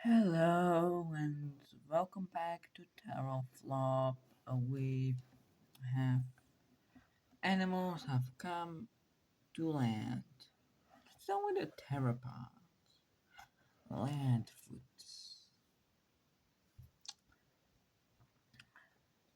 Hello and welcome back to Terraflop. We have animals have come to land. So with the theropods, land foods.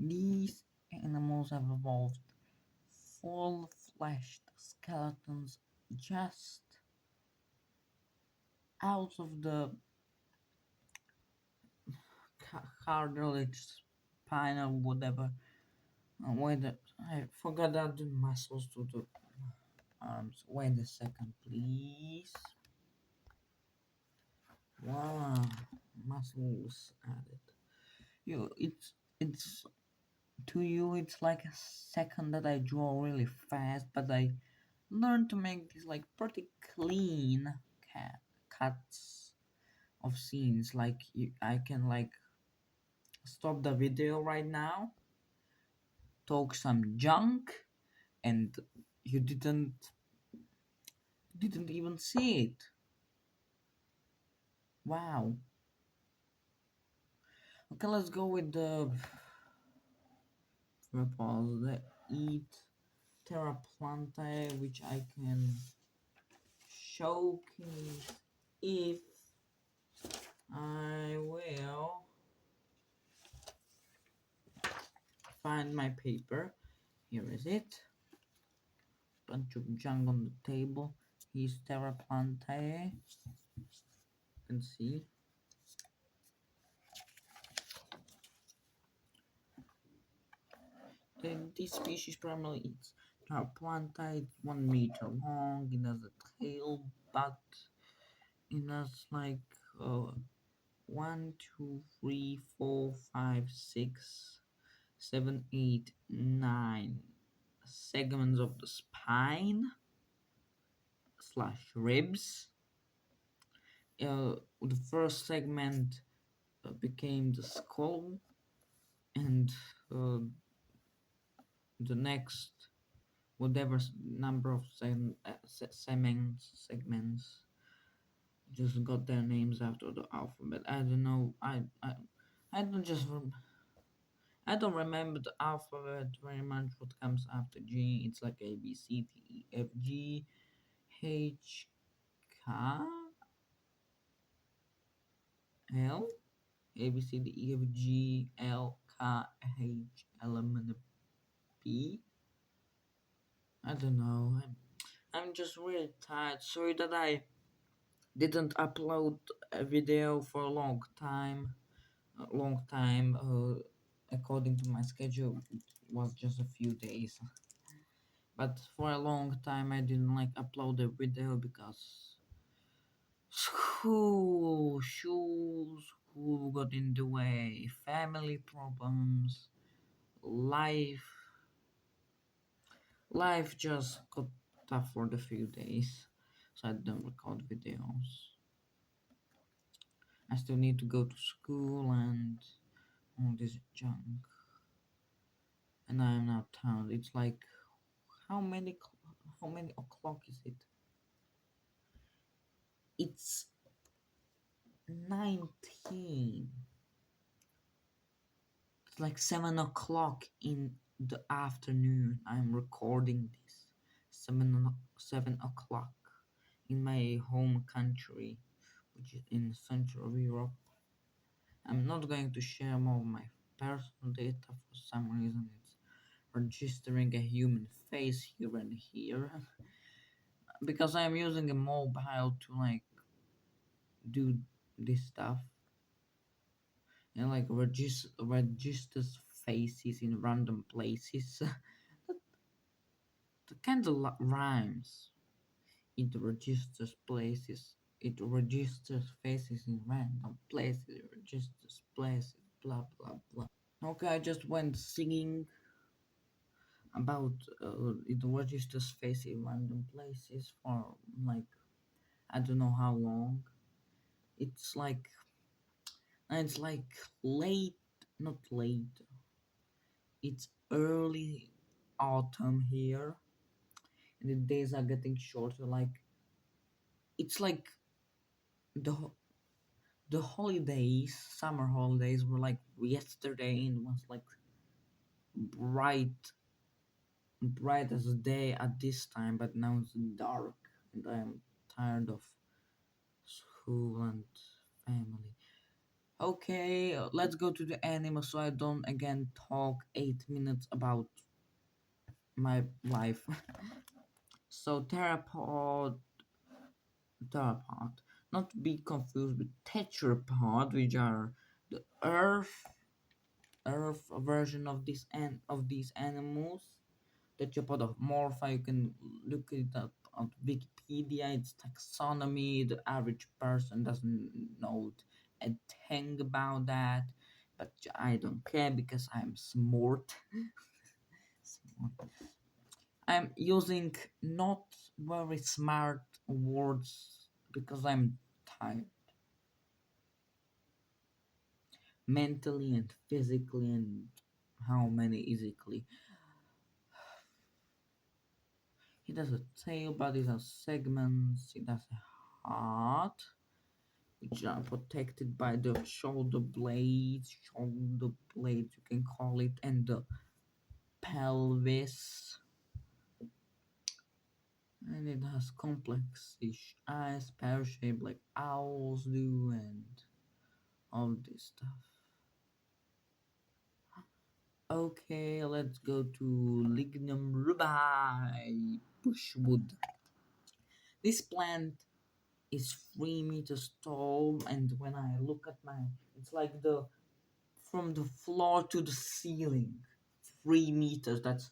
These animals have evolved full-fleshed skeletons just out of the cartilage, spine or whatever. Wait, I forgot that the muscles to the arms. Wait a second, please. Wow, muscles added. It's to you. It's like a second that I draw really fast, but I learned to make these like pretty clean cuts of scenes. Like I can like stop the video right now, talk some junk, and you didn't even see it. Wow. Okay, let's go with the repos that eat Terra Planta, which I can showcase if I will find my paper. Here is it. Bunch of junk on the table. Here's Terra Planta. You can see. This species primarily eats Terra Planta. It's 1 meter long. It has a tail, but it has like one, two, three, four, five, 6, 7, 8, 9 segments of the spine slash ribs. The first segment became the skull, and uh, the next whatever number of segments just got their names after the alphabet. I don't know. I don't just I don't remember the alphabet very much. What comes after G? It's like A B C D E F G H K L A B C D E F G L K H L M N P. I don't know. I'm just really tired. Sorry that I didn't upload a video for a long time. A long time. According to my schedule, it was just a few days. But for a long time, I didn't like upload a video because school got in the way, family problems, life, life just got tough for the few days, so I didn't record videos. I still need to go to school and all this junk, and I am not tired. It's like how many how many o'clock is it? It's 19. It's like 7 o'clock in the afternoon. I'm recording this. 7 o'clock in my home country, which is in Central Europe. I'm not going to share more of my personal data for some reason. It's registering a human face here and here because I'm using a mobile to like do this stuff and like registers faces in random places. The kind of rhymes. It registers places. It registers faces in random places. It registers places. Blah blah blah. Okay, I just went singing about it registers faces in random places for like I don't know how long. It's like it's like late, not late. It's early autumn here, and the days are getting shorter. Like it's like the The holidays, summer holidays, were like yesterday, and it was like bright, bright as a day at this time, but now it's dark, and I am tired of school and family. Okay, let's go to the anime so I don't again talk 8 minutes about my life. So theropod, not to be confused with tetrapod, which are the Earth version of these animals. Tetrapodomorpha, you can look it up on Wikipedia. It's taxonomy. The average person doesn't know a thing about that, but I don't care because I'm smart. Smart. I'm using not very smart words because I'm tired mentally and physically and how many physically. It has a tail, but it has segments. It has a heart, which are protected by the shoulder blades, you can call it, and the pelvis. And it has complex-ish eyes, pear-shaped like owls do, and all this stuff. Okay, let's go to Lignum rubi, bushwood. This plant is 3 meters tall, and when I look at my, it's like the from the floor to the ceiling, 3 meters. That's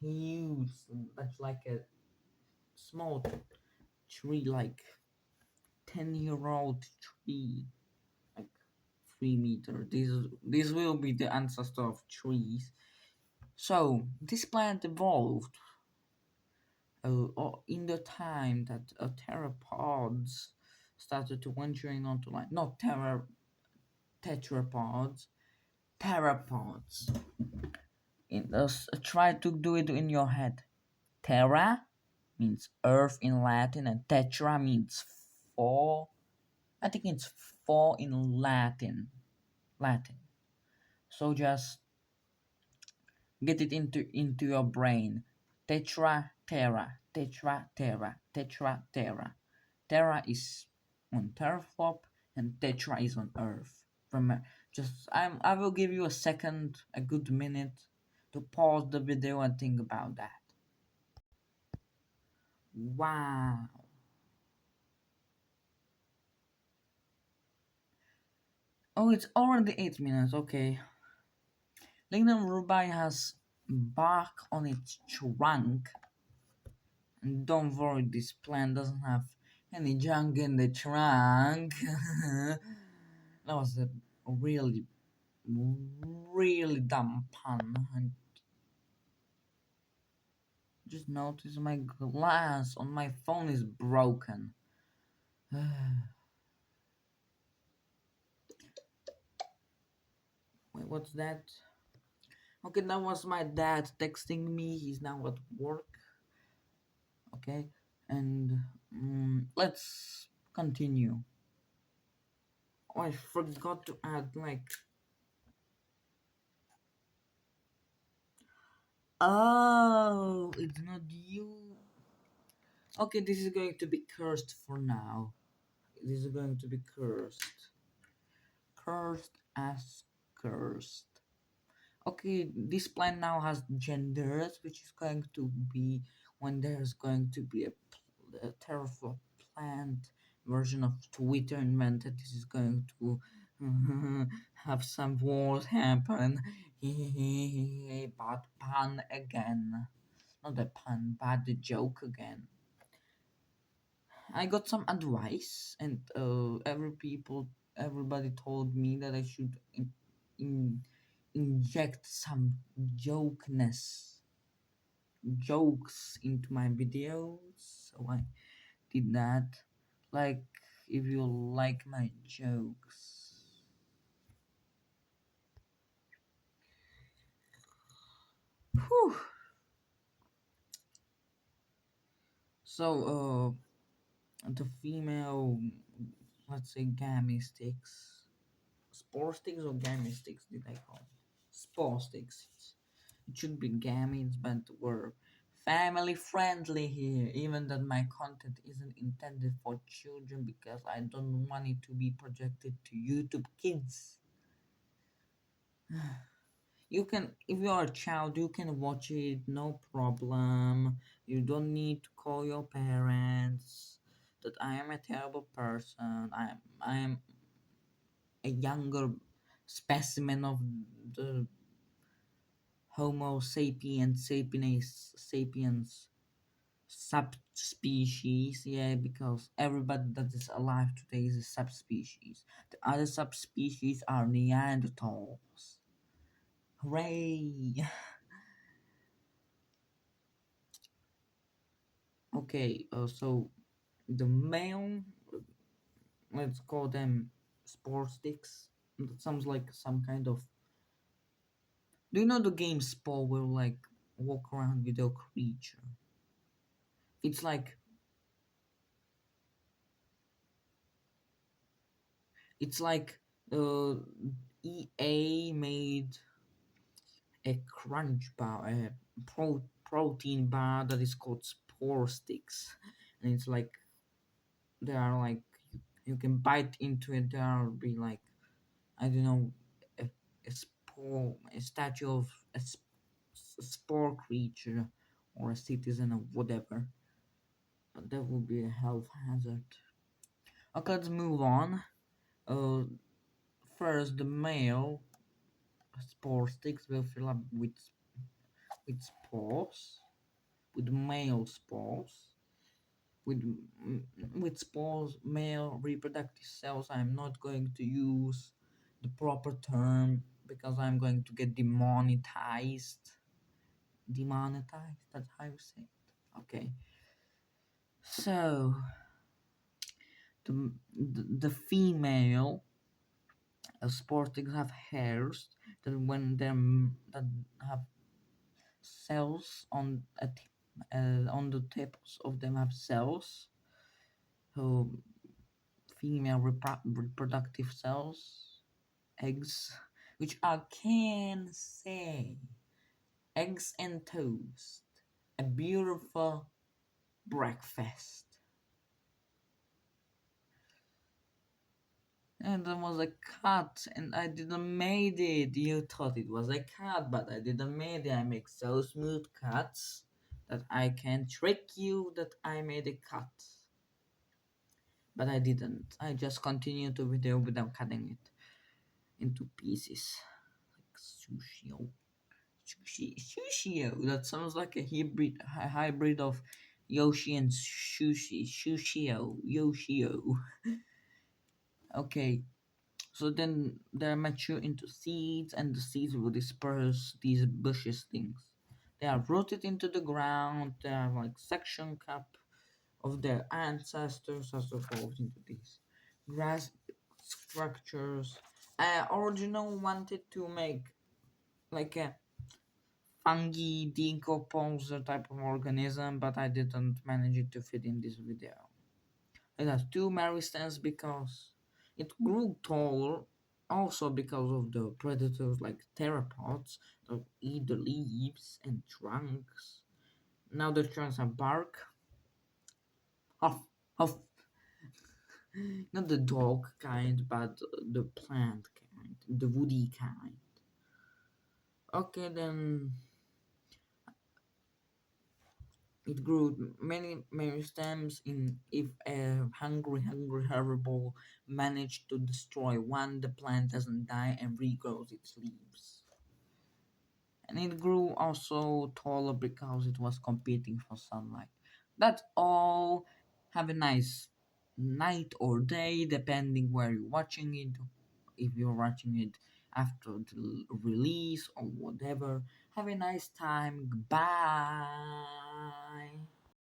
huge. That's like a small tree, like 10-year-old tree, like 3 meter. This will be the ancestor of trees. So this plant evolved in the time that theropods started to venturing onto like not tetrapods, theropods. Try to do it in your head. Terra means earth in Latin, and tetra means four. I think it's four in Latin. Latin. So just get it into your brain. Tetra terra, tetra terra, tetra terra. Terra is on teraflop, and tetra is on Earth. From just I will give you a second, a good minute, to pause the video and think about that. Wow. Oh, it's already 8 minutes. Okay. Lignum rubi has bark on its trunk. And don't worry, this plant doesn't have any junk in the trunk. That was a really, really dumb pun. And just noticed my glass on my phone is broken. Wait, what's that? Okay, that was my dad texting me. He's now at work. Okay, and let's continue. Oh, I forgot to add like. Oh, it's not you. Okay, this is going to be cursed for now. This is going to be cursed. Cursed as cursed. Okay, this plant now has genders, which is going to be when there's going to be a terraform plant version of Twitter invented. This is going to have some wars happen. Bad pun again. Not a pun, bad joke again. I got some advice, and everybody told me that I should in, inject some jokes into my videos. So I did that. Like, if you like my jokes. Whew. So, the female let's say gammy sticks. Spore sticks or gammy sticks did I call? Spore sticks. It should be gametes, but we're family friendly here. Even that my content isn't intended for children because I don't want it to be projected to YouTube kids. You can, if you are a child, you can watch it, no problem. You don't need to call your parents that I am a terrible person. I am a younger specimen of the Homo sapiens sapiens subspecies. Yeah, because everybody that is alive today is a subspecies. The other subspecies are Neanderthals. Hooray! Okay, so the male, let's call them spore sticks. That sounds like some kind of. Do you know the game Spore will like walk around with a creature? It's like it's like uh, EA made a crunch bar, a protein bar that is called Spore sticks, and it's like they are like you can bite into it. There'll be like I don't know a spore, a statue of a spore creature or a citizen or whatever. That would be a health hazard. Okay, let's move on. Uh, First, the male spore sticks will fill up with spores, with male spores, with with spores, male reproductive cells. I'm not going to use the proper term because I'm going to get demonetized. Demonetized. That's how you say it. Okay. So the female sportics have hairs that when them that have cells on the tips of them have cells. So female reproductive cells, eggs, which I can say eggs and toast, a beautiful breakfast. And there was a cat, and I didn't made it. You thought it was a cat, but I didn't made it. I make so smooth cuts that I can trick you that I made a cut. But I didn't. I just continued the video without cutting it into pieces. Like sushi. Sushio. That sounds like a hybrid of Yoshi and sushi. Sushio. Yoshio. Okay, so then they're mature into seeds, and the seeds will disperse these bushes things. They are rooted into the ground. They are like section cup of their ancestors has evolved into these grass structures. I originally wanted to make like a fungi decomposer type of organism, but I didn't manage it to fit in this video. It has two meristems because it grew taller, also because of the predators like theropods that eat the leaves and trunks. Now the trunks have bark. Huff, huff. Not the dog kind, but the plant kind, the woody kind. Okay, then it grew many stems. In if a hungry herbivore managed to destroy one, the plant doesn't die and regrows its leaves. And it grew also taller because it was competing for sunlight. That's all. Have a nice night or day, depending where you're watching it. If you're watching it after the release or whatever, have a nice time. Goodbye.